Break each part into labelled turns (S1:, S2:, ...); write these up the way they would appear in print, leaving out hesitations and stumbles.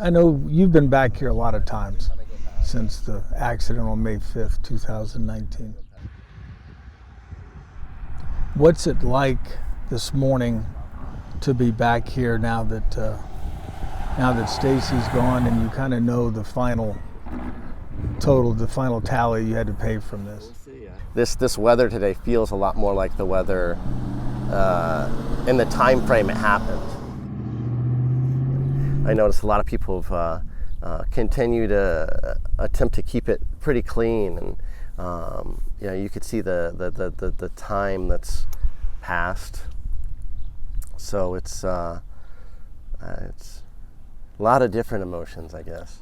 S1: I know you've been back here a lot of times since the accident on May 5th, 2019. What's it like this morning to be back here now that Stacy's gone and you kind of know the final total, the final tally you had to pay from this?
S2: This weather today feels a lot more like the weather in the time frame it happened. I noticed a lot of people have continued to attempt to keep it pretty clean, and you could see the time that's passed. So it's a lot of different emotions, I guess.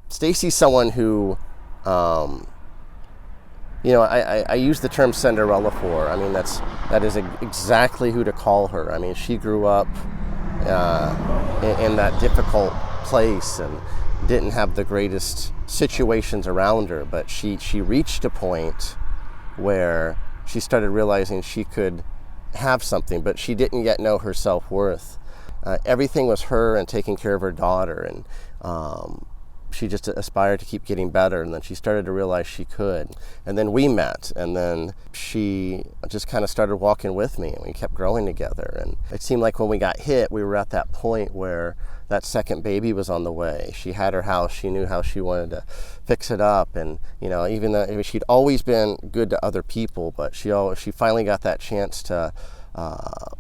S2: Stacy's someone who, I use the term Cinderella for. I mean, that is exactly who to call her. I mean, she grew up in that difficult place and didn't have the greatest situations around her, but she reached a point where she started realizing she could have something, but she didn't yet know her self-worth. Everything was her and taking care of her daughter, and she just aspired to keep getting better, and then she started to realize she could. And then we met, and then she just kind of started walking with me, and we kept growing together. And it seemed like when we got hit, we were at that point where that second baby was on the way. She had her house, she knew how she wanted to fix it up, and even though she'd always been good to other people, but she finally got that chance to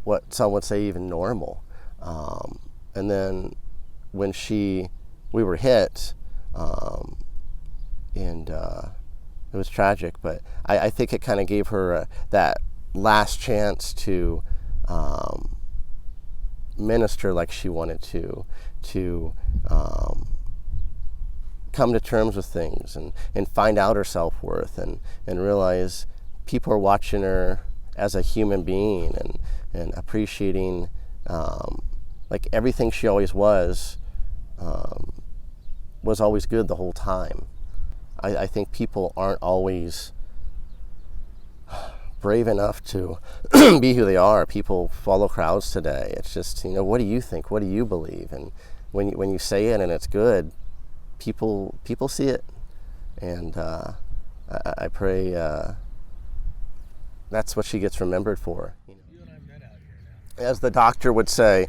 S2: what some would say even normal. And then when we were hit, and it was tragic, but I think it kind of gave her that last chance to minister like she wanted to come to terms with things and find out her self-worth and realize people are watching her as a human being and appreciating like everything she always was always good the whole time. I think people aren't always brave enough to be who they are. People follow crowds today. It's just, what do you think? What do you believe? And when you say it and it's good, people see it. And I pray that's what she gets remembered for. As the doctor would say,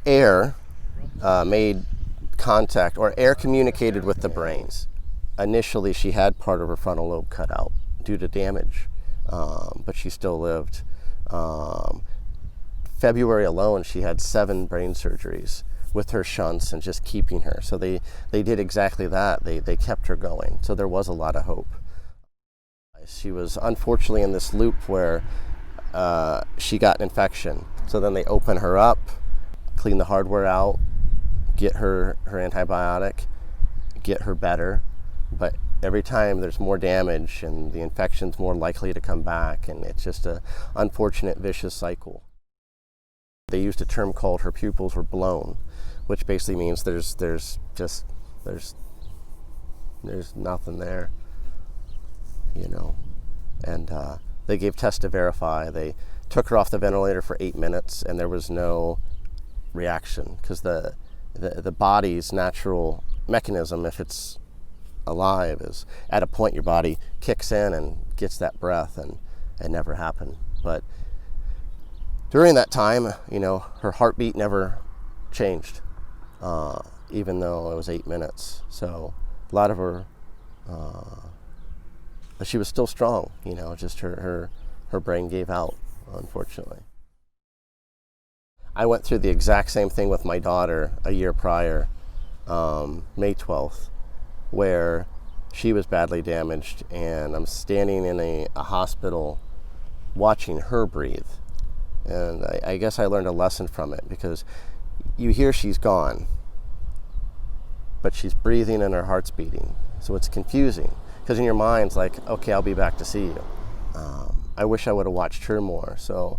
S2: air made contact, or air communicated with the brains. Initially, she had part of her frontal lobe cut out due to damage, but she still lived. February alone, she had 7 brain surgeries with her shunts and just keeping her. So they did exactly that. They kept her going. So there was a lot of hope. She was unfortunately in this loop where she got an infection. So then they open her up, clean the hardware out, get her antibiotic, get her better. But every time there's more damage and the infection's more likely to come back, and it's just an unfortunate vicious cycle. They used a term called her pupils were blown, which basically means there's nothing there, and they gave tests to verify. They took her off the ventilator for 8 minutes and there was no reaction, because the body's natural mechanism, if it's alive, is at a point your body kicks in and gets that breath, and it never happened. But during that time, her heartbeat never changed, even though it was 8 minutes. So a lot of her, but she was still strong, just her brain gave out, unfortunately. I went through the exact same thing with my daughter a year prior, May 12th, where she was badly damaged, and I'm standing in a hospital watching her breathe. And I guess I learned a lesson from it, because you hear she's gone, but she's breathing and her heart's beating. So it's confusing, because in your mind's like, okay, I'll be back to see you. I wish I would have watched her more. So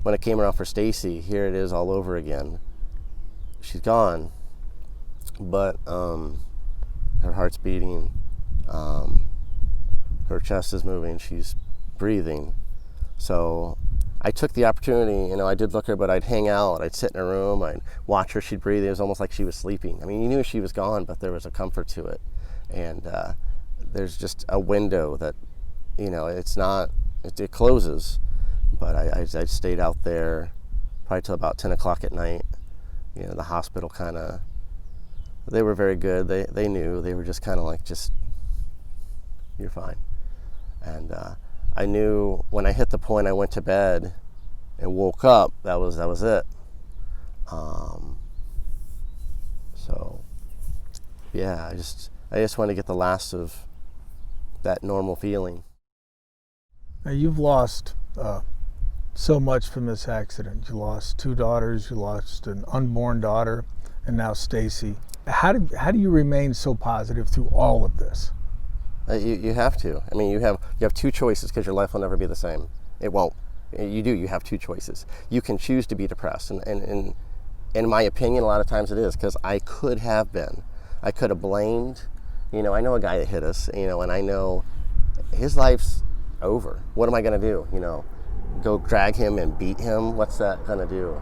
S2: when it came around for Stacy, here it is all over again. She's gone, but her heart's beating, her chest is moving, she's breathing. So I took the opportunity, I did look at her, but I'd hang out, I'd sit in her room, I'd watch her, she'd breathe. It was almost like she was sleeping. I mean, you knew she was gone, but there was a comfort to it. And there's just a window that, it closes. But I stayed out there probably till about 10 o'clock at night. The hospital they were very good. They knew. They were just kind of like, you're fine. And I knew when I hit the point, I went to bed and woke up, that was it. So yeah, I just wanted to get the last of that normal feeling.
S1: Now, you've lost so much from this accident. You lost 2 daughters, you lost an unborn daughter, and now Stacy. How do you remain so positive through all of this?
S2: You have to. I mean, you have 2 choices, because your life will never be the same. It won't. You have 2 choices. You can choose to be depressed, and in my opinion, a lot of times it is, because I could have been. I could have blamed. I know a guy that hit us, and I know his life's over. What am I going to do? Go drag him and beat him? What's that going to do?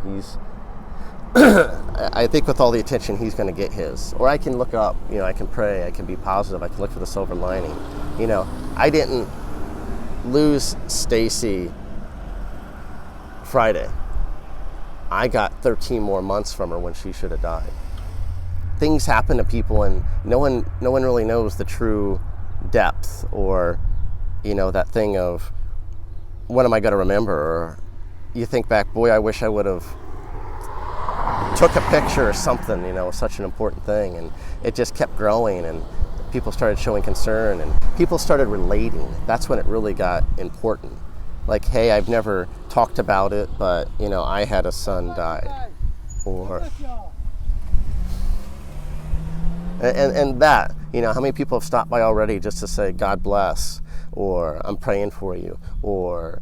S2: I think with all the attention, he's going to get his. Or I can look up, I can pray, I can be positive, I can look for the silver lining. I didn't lose Stacy Friday. I got 13 more months from her when she should have died. Things happen to people, and no one really knows the true depth, or that thing of, what am I going to remember? Or you think back, boy, I wish I would have took a picture or something, such an important thing. And it just kept growing, and people started showing concern, and people started relating. That's when it really got important. Like, hey, I've never talked about it, but I had a son die. Or and that, how many people have stopped by already just to say God bless, or I'm praying for you, or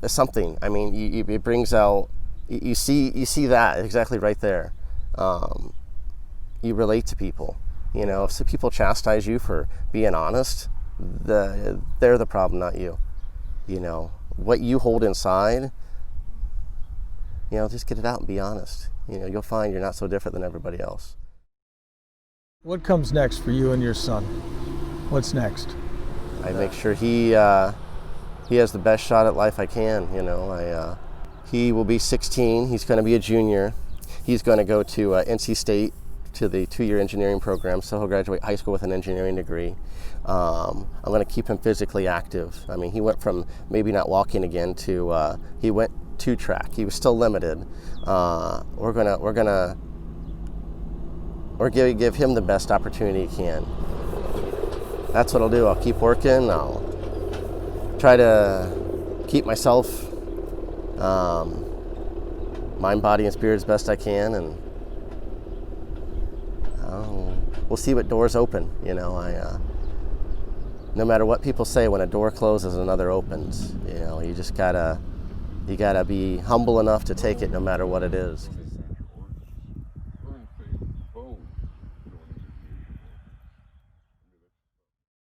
S2: something. I mean, it brings out, you see that exactly right there. You relate to people. If some people chastise you for being honest, they're the problem, not you. What you hold inside, just get it out and be honest. You'll find you're not so different than everybody else.
S1: What comes next for you and your son? What's next?
S2: I make sure he has the best shot at life I can. He will be 16. He's going to be a junior. He's going to go to NC State to the 2-year engineering program, so he'll graduate high school with an engineering degree. I'm going to keep him physically active. I mean, he went from maybe not walking again to he went to track. He was still limited. We're give him the best opportunity he can. That's what I'll do. I'll keep working. I'll try to keep myself mind, body, and spirit as best I can, and we'll see what doors open. No matter what people say, when a door closes, another opens. You just gotta be humble enough to take it, no matter what it is.